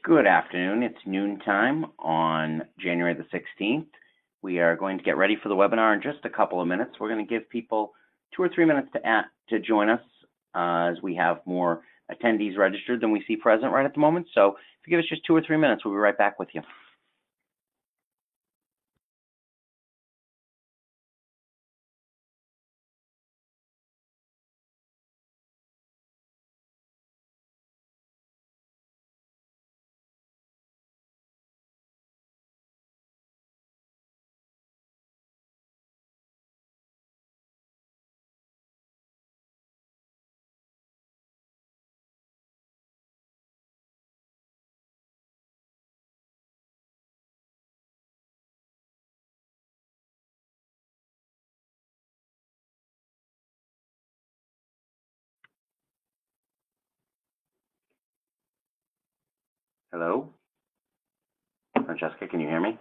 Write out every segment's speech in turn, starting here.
Good afternoon. It's noon time on January the 16th. We are going to get ready for the webinar in just a couple of minutes. We're going to give people 2 or 3 minutes to join us as we have more attendees registered than we see present right at the moment. So if you give us just 2 or 3 minutes, we'll be right back with you. Hello? Francesca, can you hear me?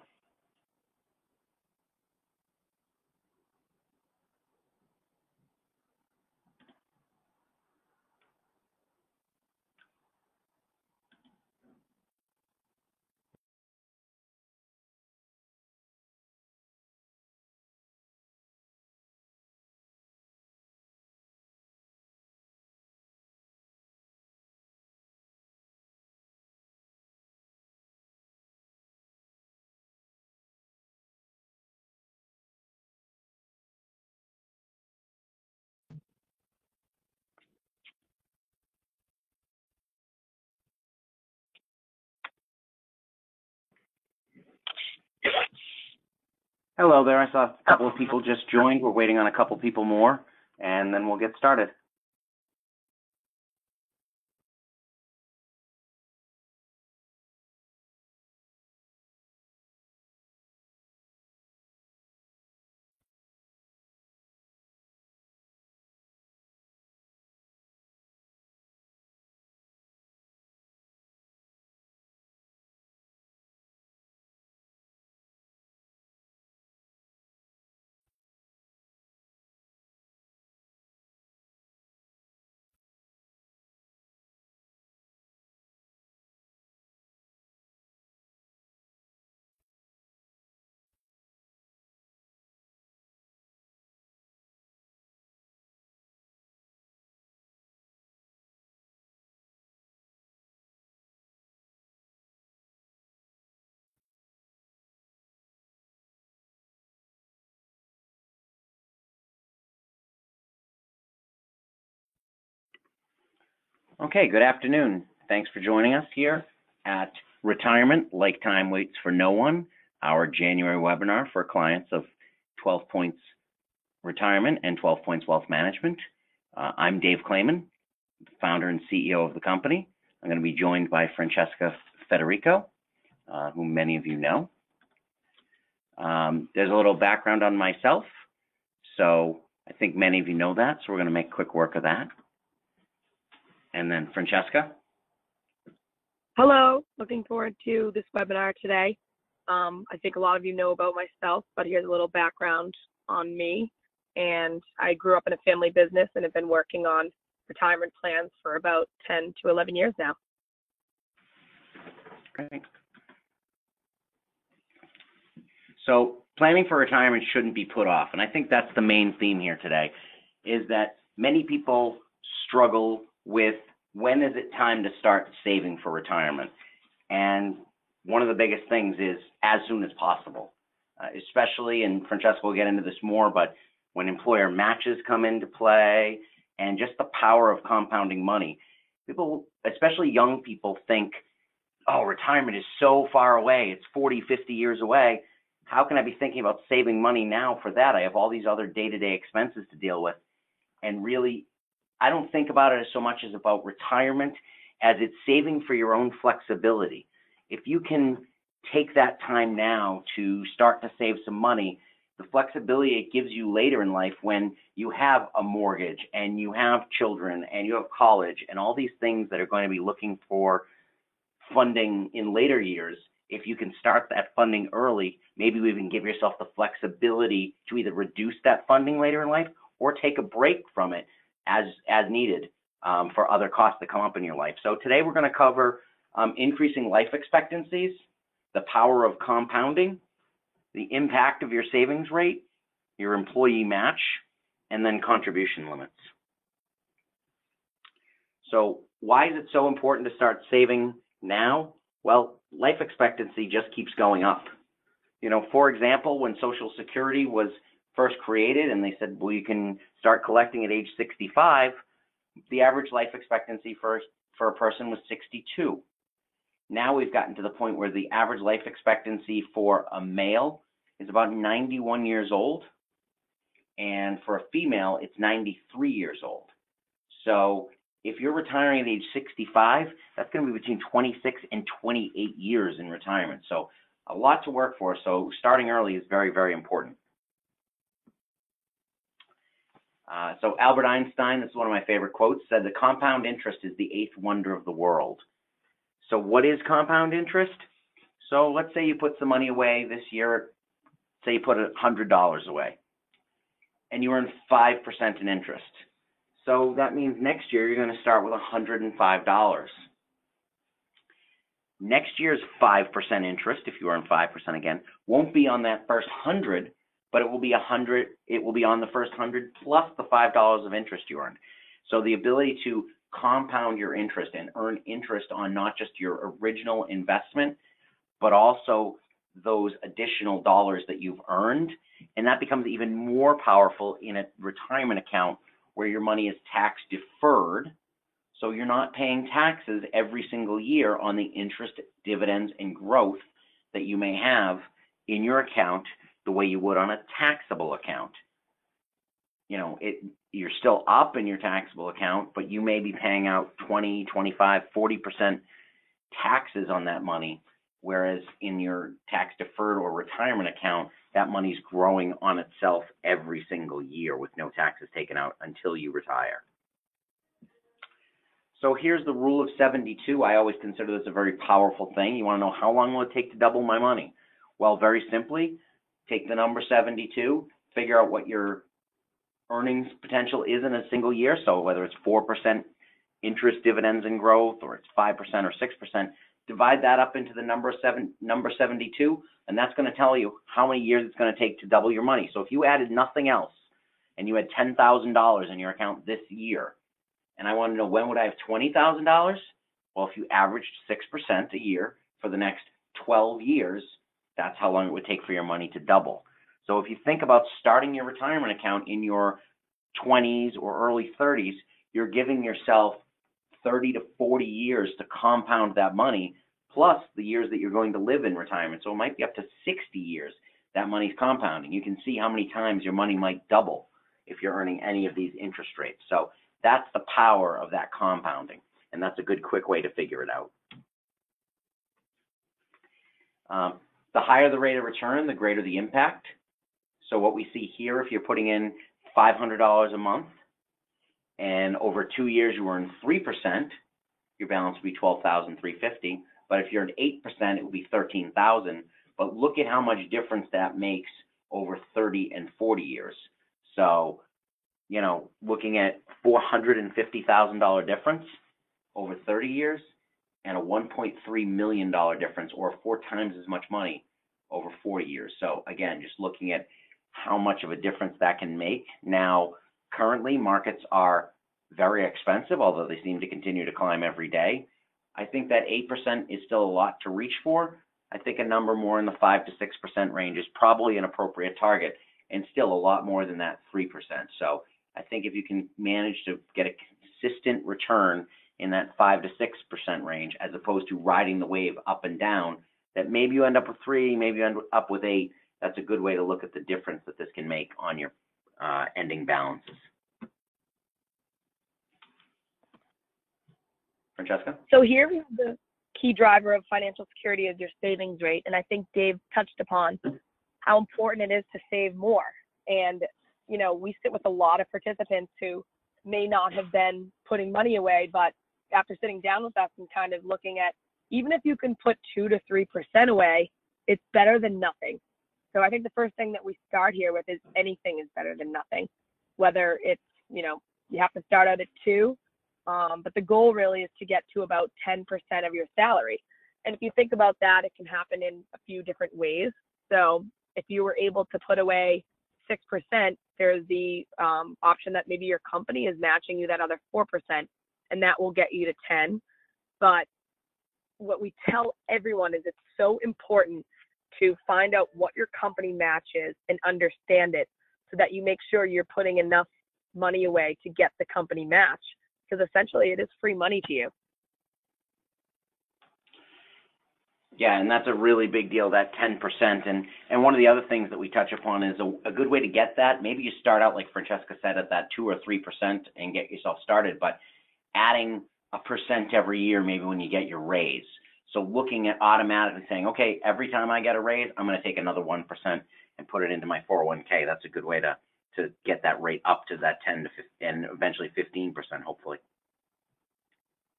Hello there. I saw a couple of people just joined. We're waiting on a couple people more, and then we'll get started. Okay, good afternoon. Thanks for joining us here at Retirement Like Time Waits for No One, our January webinar for clients of 12 Points Retirement and 12 Points Wealth Management. I'm Dave Clayman, founder and CEO of the company. I'm going to be joined by Francesca Federico, whom many of you know. There's a little background on myself, so I think many of you know that, so we're going to make quick work of that. And then Francesca. Hello, looking forward to this webinar today. I think a lot of you know about myself, but here's a little background on me. And I grew up in a family business and have been working on retirement plans for about 10 to 11 years now. Great. So planning for retirement shouldn't be put off. And I think that's the main theme here today, is that many people struggle with when is it time to start saving for retirement? And one of the biggest things is as soon as possible, especially, and Francesca will get into this more, but when employer matches come into play and just the power of compounding money, people, especially young people, think, oh, retirement is so far away. It's 40, 50 years away. How can I be thinking about saving money now for that? I have all these other day-to-day expenses to deal with. And really, I don't think about it as so much as about retirement as it's saving for your own flexibility. If you can take that time now to start to save some money, the flexibility it gives you later in life when you have a mortgage and you have children and you have college and all these things that are going to be looking for funding in later years, if you can start that funding early, maybe you even give yourself the flexibility to either reduce that funding later in life or take a break from it as needed for other costs that come up in your life. So today we're going to cover increasing life expectancies, the power of compounding, the impact of your savings rate, your employee match, and then contribution limits. So why is it so important to start saving now? Well, life expectancy just keeps going up. You know, for example, when Social Security was first created and they said, well, you can start collecting at age 65, the average life expectancy for a person was 62. Now we've gotten to the point where the average life expectancy for a male is about 91 years old, and for a female, it's 93 years old. So if you're retiring at age 65, that's going to be between 26 and 28 years in retirement. So a lot to work for. So starting early is very, very important. So Albert Einstein, this is one of my favorite quotes, said the compound interest is the eighth wonder of the world. So what is compound interest? So let's say you put some money away this year, say you put $100 away, and you earn 5% in interest. So that means next year you're going to start with $105. Next year's 5% interest, if you earn 5% again, won't be on that first 100, but it will be 100. It will be on the first 100 plus the $5 of interest you earned. So the ability to compound your interest and earn interest on not just your original investment, but also those additional dollars that you've earned, and that becomes even more powerful in a retirement account where your money is tax deferred. So you're not paying taxes every single year on the interest, dividends, and growth that you may have in your account the way you would on a taxable account. You know, you're still up in your taxable account, but you may be paying out 20, 25, 40% taxes on that money, whereas in your tax deferred or retirement account, that money's growing on itself every single year with no taxes taken out until you retire. So here's the rule of 72. I always consider this a very powerful thing. You want to know how long will it take to double my money? Well, very simply, take the number 72, figure out what your earnings potential is in a single year. So whether it's 4% interest, dividends, and growth, or it's 5% or 6%, divide that up into the number 72, and that's going to tell you how many years it's going to take to double your money. So if you added nothing else and you had $10,000 in your account this year, and I want to know when would I have $20,000? Well, if you averaged 6% a year for the next 12 years, that's how long it would take for your money to double. So if you think about starting your retirement account in your 20s or early 30s, you're giving yourself 30 to 40 years to compound that money, plus the years that you're going to live in retirement. So it might be up to 60 years that money's compounding. You can see how many times your money might double if you're earning any of these interest rates. So that's the power of that compounding, and that's a good quick way to figure it out. The higher the rate of return, the greater the impact. So what we see here, if you're putting in $500 a month and over 2 years you earn 3%, your balance would be $12,350. But if you're at 8%, it would be $13,000. But look at how much difference that makes over 30 and 40 years. So, you know, looking at $450,000 difference over 30 years and a $1.3 million difference, or 4 times as much money over 40 years. So again, just looking at how much of a difference that can make. Now, currently markets are very expensive, although they seem to continue to climb every day. I think that 8% is still a lot to reach for. I think a number more in the 5 to 6% range is probably an appropriate target, and still a lot more than that 3%. So I think if you can manage to get a consistent return in that 5 to 6% range, as opposed to riding the wave up and down, that maybe you end up with 3, maybe you end up with 8, that's a good way to look at the difference that this can make on your ending balances. Francesca? So here we have the key driver of financial security is your savings rate. And I think Dave touched upon how important it is to save more. And, you know, we sit with a lot of participants who may not have been putting money away, but after sitting down with us and kind of looking at, even if you can put 2 to 3% away, it's better than nothing. So I think the first thing that we start here with is anything is better than nothing. Whether it's, you know, you have to start out at 2, But the goal really is to get to about 10% of your salary. And if you think about that, it can happen in a few different ways. So if you were able to put away 6%, there's the option that maybe your company is matching you that other 4%, and that will get you to 10. But what we tell everyone is it's so important to find out what your company matches and understand it so that you make sure you're putting enough money away to get the company match, because essentially it is free money to you. Yeah, and that's a really big deal, that 10%. And one of the other things that we touch upon is a good way to get that. Maybe you start out, like Francesca said, at that 2 or 3% and get yourself started, but adding a percent every year, maybe when you get your raise. So looking at automatically saying, okay, every time I get a raise, I'm going to take another 1% and put it into my 401k. That's a good way to get that rate up to that 10 to 15, and eventually 15%, hopefully.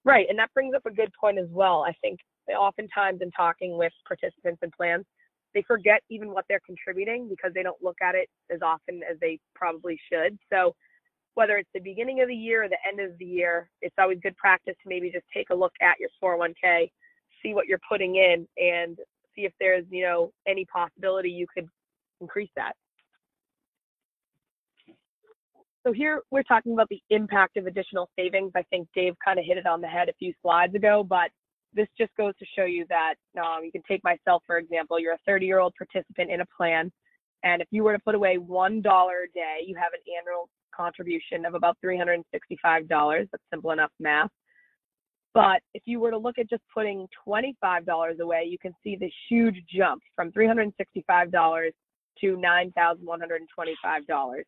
Right, and that brings up a good point as well. I think oftentimes in talking with participants in plans, they forget even what they're contributing because they don't look at it as often as they probably should. So whether it's the beginning of the year or the end of the year, it's always good practice to maybe just take a look at your 401k, see what you're putting in, and see if there's, any possibility you could increase that. So here we're talking about the impact of additional savings. I think Dave kind of hit it on the head a few slides ago, but this just goes to show you that you can take myself, for example. You're a 30-year-old participant in a plan, and if you were to put away $1 a day, you have an annual contribution of about $365. That's simple enough math. But if you were to look at just putting $25 away, you can see the huge jump from $365 to $9,125.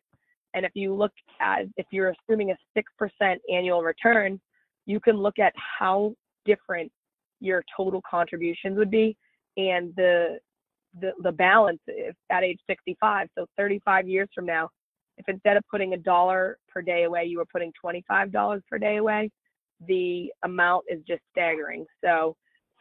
And if you look at, if you're assuming a 6% annual return, you can look at how different your total contributions would be, and the balance at age 65. So 35 years from now, if instead of putting $1 per day away, you were putting $25 per day away, the amount is just staggering. So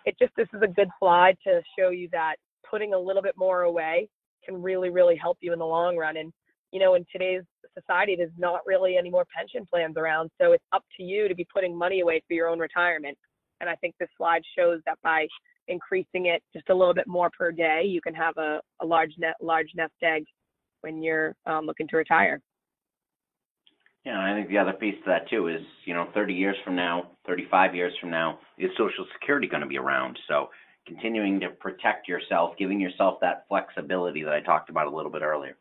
this is a good slide to show you that putting a little bit more away can really, really help you in the long run. And, in today's society, there's not really any more pension plans around. So it's up to you to be putting money away for your own retirement. And I think this slide shows that by increasing it just a little bit more per day, you can have a large nest egg when you're looking to retire. Yeah, I think the other piece to that too is, 30 years from now, 35 years from now, is Social Security going to be around? So continuing to protect yourself, giving yourself that flexibility that I talked about a little bit earlier.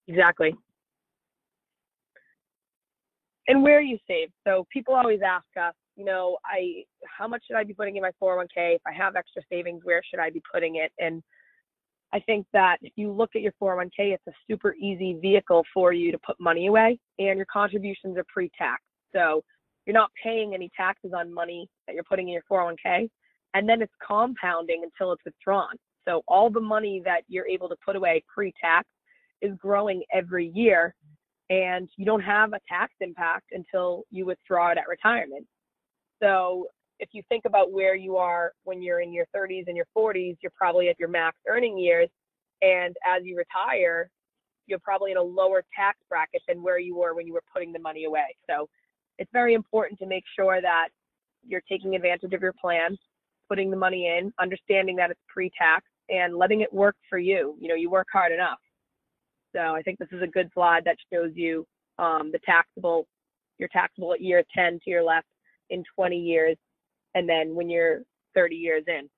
Exactly. And where you save. So people always ask us, how much should I be putting in my 401k? If I have extra savings, where should I be putting it? And I think that if you look at your 401k, it's a super easy vehicle for you to put money away, and your contributions are pre-tax. So you're not paying any taxes on money that you're putting in your 401k, and then it's compounding until it's withdrawn. So all the money that you're able to put away pre-tax is growing every year, and you don't have a tax impact until you withdraw it at retirement. So if you think about where you are when you're in your 30s and your 40s, you're probably at your max earning years. And as you retire, you're probably in a lower tax bracket than where you were when you were putting the money away. So it's very important to make sure that you're taking advantage of your plan, putting the money in, understanding that it's pre-tax, and letting it work for you. You work hard enough. So I think this is a good slide that shows you you're taxable at year 10 to your left in 20 years, and then when you're 30 years in.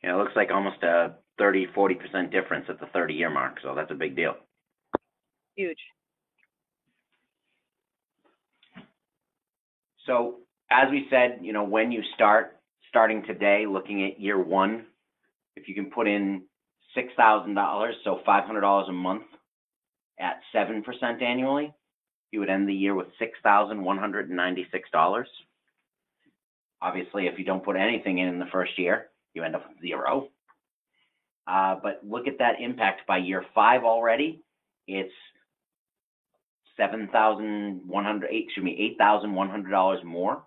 Yeah, it looks like almost a 30-40% difference at the 30-year mark, so that's a big deal. Huge. So as we said, when you starting today, looking at year one, if you can put in $6,000, so $500 a month at 7% annually, you would end the year with $6,196. Obviously, if you don't put anything in the first year, you end up with zero. But look at that impact by year 5 already. It's $8,100 more.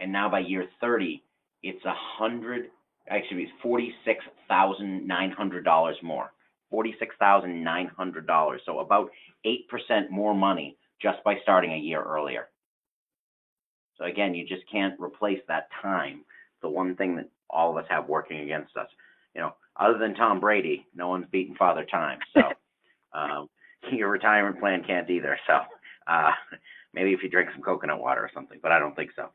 And now by year 30, it's $46,900 more. $46,900. So about 8% more money just by starting a year earlier. So again, you just can't replace that time. The one thing that all of us have working against us, other than Tom Brady, no one's beaten Father Time. So your retirement plan can't either. So maybe if you drink some coconut water or something, but I don't think so.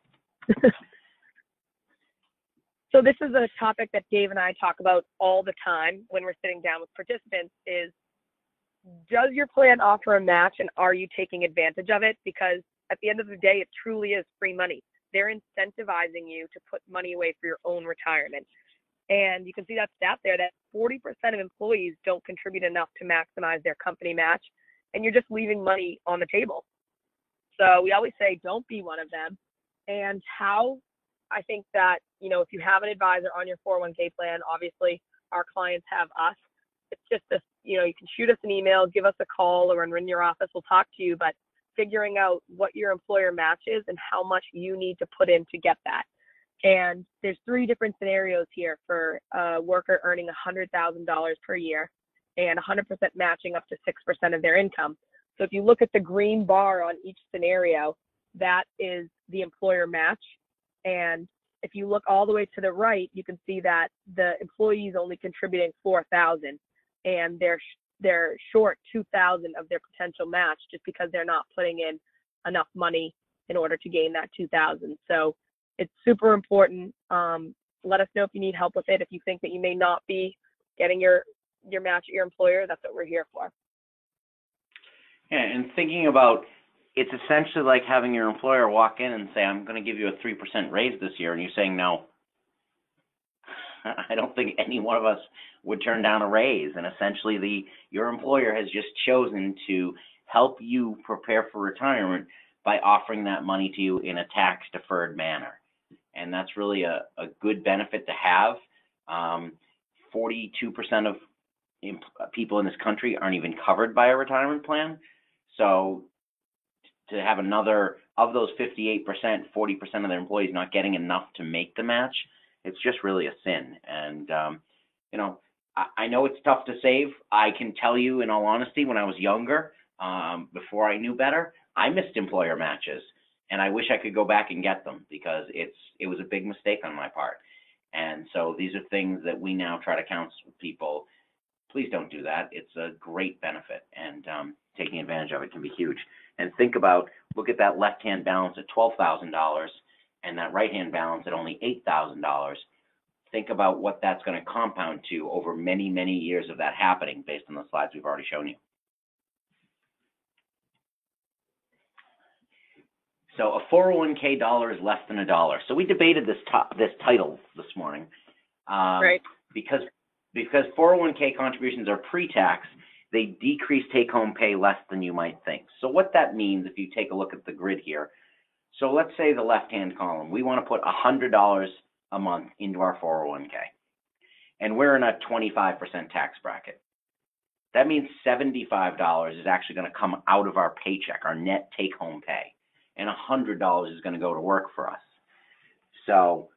So this is a topic that Dave and I talk about all the time when we're sitting down with participants is, does your plan offer a match and are you taking advantage of it? Because at the end of the day, it truly is free money. They're incentivizing you to put money away for your own retirement. And you can see that stat there that 40% of employees don't contribute enough to maximize their company match, and you're just leaving money on the table. So we always say, don't be one of them. And how I think that, if you have an advisor on your 401k plan, obviously our clients have us. It's just this, you can shoot us an email, give us a call, or we're in your office, we'll talk to you, but figuring out what your employer matches and how much you need to put in to get that. And there's 3 different scenarios here for a worker earning $100,000 per year and 100% matching up to 6% of their income. So if you look at the green bar on each scenario, that is the employer match. And if you look all the way to the right, you can see that the employee is only contributing $4,000 and they're short $2,000 of their potential match just because they're not putting in enough money in order to gain that $2,000. So it's super important. Let us know if you need help with it. If you think that you may not be getting your match at your employer, that's what we're here for. Yeah, and thinking about, it's essentially like having your employer walk in and say, I'm going to give you a 3% raise this year, and you're saying no. I don't think any one of us would turn down a raise. And essentially your employer has just chosen to help you prepare for retirement by offering that money to you in a tax-deferred manner. And that's really a good benefit to have. 42% of people in this country aren't even covered by a retirement plan. So to have another, of those 58%, 40% of their employees not getting enough to make the match, it's just really a sin. And, I know it's tough to save. I can tell you in all honesty, when I was younger, before I knew better, I missed employer matches. And I wish I could go back and get them because it was a big mistake on my part. And so these are things that we now try to counsel with people. Please don't do that. It's a great benefit, and taking advantage of it can be huge. And look at that left-hand balance at $12,000 and that right-hand balance at only $8,000. Think about what that's going to compound to over many, many years of that happening based on the slides we've already shown you. So a 401k dollar is less than $1. So we debated this title this morning. Right. Because 401k contributions are pre-tax, they decrease take-home pay less than you might think. So what that means, if you take a look at the grid here, so let's say the left-hand column, we want to put $100 a month into our 401k, and we're in a 25% tax bracket. That means $75 is actually going to come out of our paycheck, our net take-home pay, and $100 is going to go to work for us. So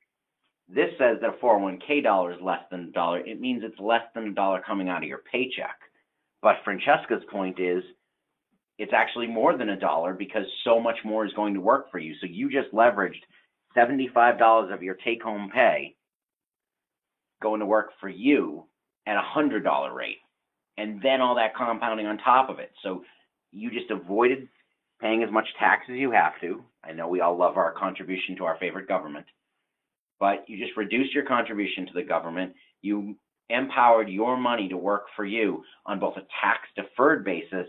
this says that a 401k dollar is less than $1. It means it's less than $1 coming out of your paycheck. But Francesca's point is it's actually more than $1 because so much more is going to work for you. So you just leveraged $75 of your take-home pay going to work for you at a $100 rate, and then all that compounding on top of it. So you just avoided paying as much tax as you have to. I know we all love our contribution to our favorite government, but you just reduced your contribution to the government. You empowered your money to work for you on both a tax-deferred basis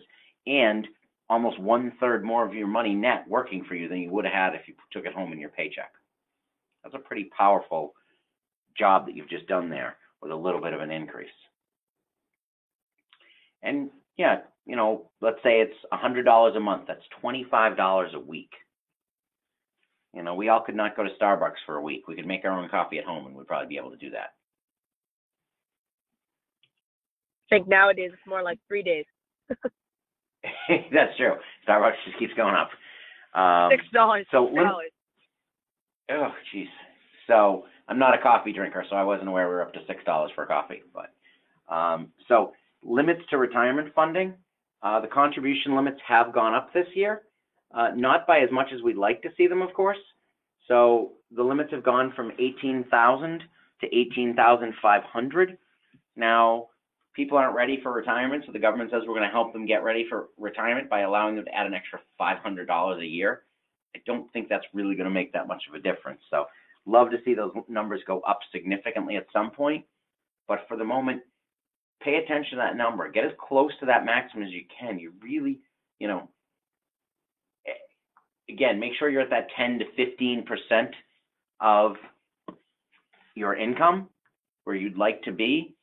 and almost 1/3 more of your money net working for you than you would have had if you took it home in your paycheck. That's a pretty powerful job that you've just done there with a little bit of an increase. And yeah, let's say it's $100 a month. That's $25 a week. We all could not go to Starbucks for a week. We could make our own coffee at home and we'd probably be able to do that. I think nowadays it's more like 3 days. That's true. Starbucks just keeps going up. $6. So oh, geez. So I'm not a coffee drinker, so I wasn't aware we were up to $6 for coffee. But so limits to retirement funding. The contribution limits have gone up this year. Not by as much as we'd like to see them, of course. So the limits have gone from 18,000 to 18,500. Now, people aren't ready for retirement, so the government says we're going to help them get ready for retirement by allowing them to add an extra $500 a year. I don't think that's really going to make that much of a difference. So love to see those numbers go up significantly at some point. But for the moment, pay attention to that number. Get as close to that maximum as you can. You really, again, make sure you're at that 10 to 15% of your income where you'd like to be.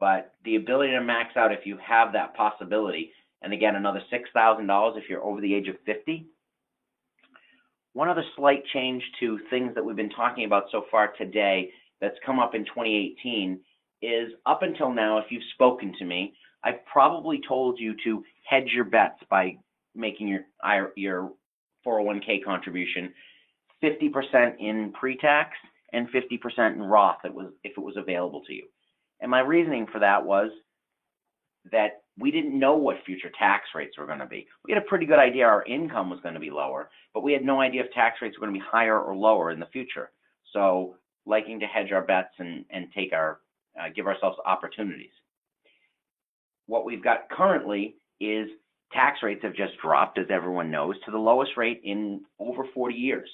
But the ability to max out if you have that possibility, and again, another $6,000 if you're over the age of 50. One other slight change to things that we've been talking about so far today that's come up in 2018 is, up until now, if you've spoken to me, I've probably told you to hedge your bets by making your 401k contribution 50% in pre-tax and 50% in Roth if it was available to you. And my reasoning for that was that we didn't know what future tax rates were going to be. We had a pretty good idea our income was going to be lower, but we had no idea if tax rates were going to be higher or lower in the future. So liking to hedge our bets and take give ourselves opportunities. What we've got currently is tax rates have just dropped, as everyone knows, to the lowest rate in over 40 years.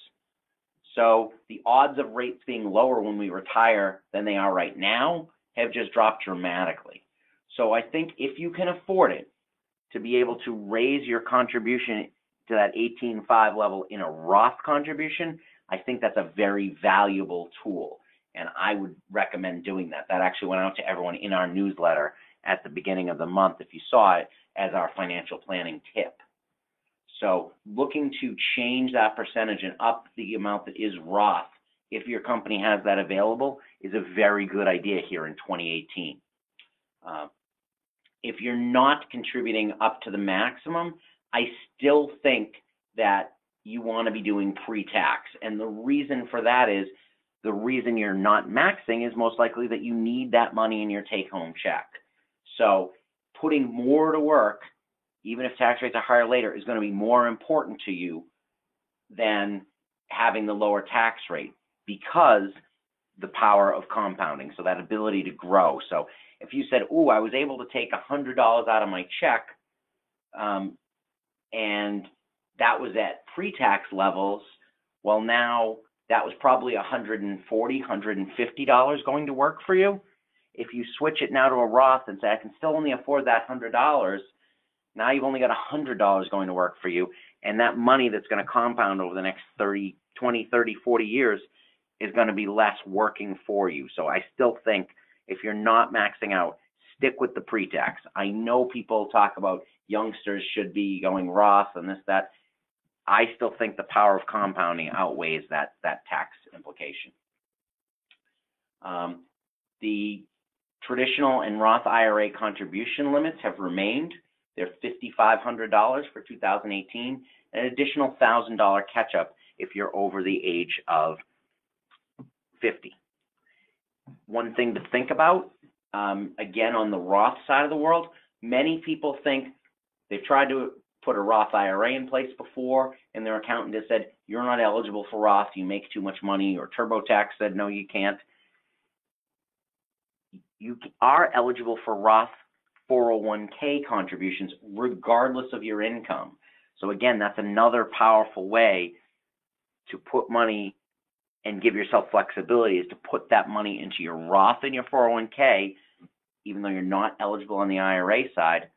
So the odds of rates being lower when we retire than they are right now have just dropped dramatically. So I think if you can afford it to be able to raise your contribution to that 18.5 level in a Roth contribution, I think that's a very valuable tool. And I would recommend doing that. That actually went out to everyone in our newsletter at the beginning of the month, if you saw it, as our financial planning tip. So looking to change that percentage and up the amount that is Roth, if your company has that available, is a very good idea here in 2018. If you're not contributing up to the maximum, I still think that you want to be doing pre-tax. And the reason for that is, the reason you're not maxing is most likely that you need that money in your take-home check. So putting more to work, even if tax rates are higher later, is going to be more important to you than having the lower tax rate, because the power of compounding, so that ability to grow. So if you said, oh, I was able to take $100 out of my check, and that was at pre-tax levels, well, now that was probably $140, $150 going to work for you. If you switch it now to a Roth and say, I can still only afford that $100, now you've only got $100 going to work for you, and that money that's going to compound over the next 20, 30, 40 years is going to be less working for you. So I still think if you're not maxing out, stick with the pre-tax. I know people talk about youngsters should be going Roth and this, that. I still think the power of compounding outweighs that tax implication. The traditional and Roth IRA contribution limits have remained. They're $5,500 for 2018, an additional $1,000 catch-up if you're over the age of 50. One thing to think about, again, on the Roth side of the world, many people think they've tried to put a Roth IRA in place before, and their accountant has said, you're not eligible for Roth, you make too much money, or TurboTax said, no, you can't. You are eligible for Roth 401k contributions regardless of your income. So again, that's another powerful way to put money and give yourself flexibility, is to put that money into your Roth and your 401k, even though you're not eligible on the IRA side.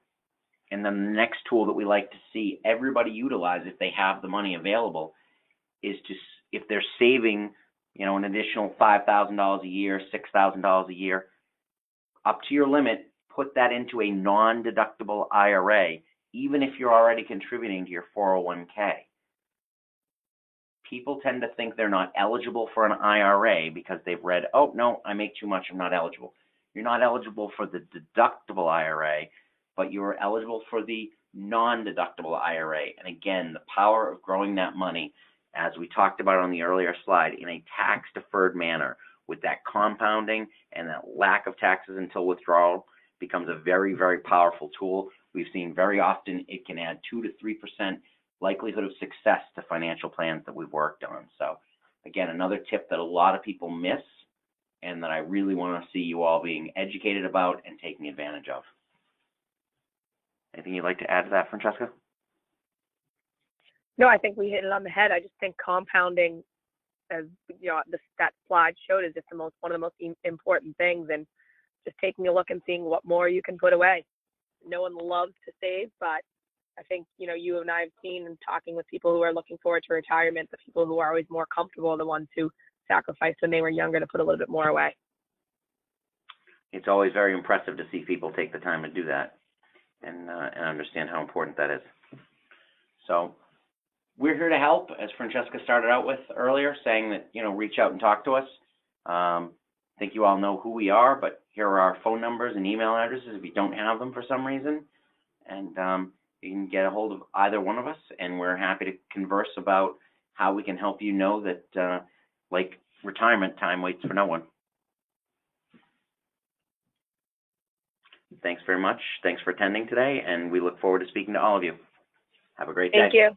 And then the next tool that we like to see everybody utilize if they have the money available is to, if they're saving, an additional $5,000 a year, $6,000 a year, up to your limit, put that into a non-deductible IRA, even if you're already contributing to your 401k. People tend to think they're not eligible for an IRA because they've read, oh, no, I make too much, I'm not eligible. You're not eligible for the deductible IRA, but you are eligible for the non-deductible IRA. And again, the power of growing that money, as we talked about on the earlier slide, in a tax-deferred manner, with that compounding and that lack of taxes until withdrawal, becomes a very, very powerful tool. We've seen very often it can add 2 to 3% likelihood of success to financial plans that we've worked on. So again, another tip that a lot of people miss and that I really want to see you all being educated about and taking advantage of. Anything you'd like to add to that, Francesca? No, I think we hit it on the head. I just think compounding, as that slide showed, is just one of the most important things, and just taking a look and seeing what more you can put away. No one loves to save, but I think, you and I have seen and talking with people who are looking forward to retirement, the people who are always more comfortable are the ones who sacrificed when they were younger to put a little bit more away. It's always very impressive to see people take the time to do that and understand how important that is. So we're here to help, as Francesca started out with earlier, saying that, reach out and talk to us. I think you all know who we are, but here are our phone numbers and email addresses if you don't have them for some reason. And you can get a hold of either one of us, and we're happy to converse about how we can help you know that, like retirement, time waits for no one. Thanks very much. Thanks for attending today, and we look forward to speaking to all of you. Have a great day. Thank you.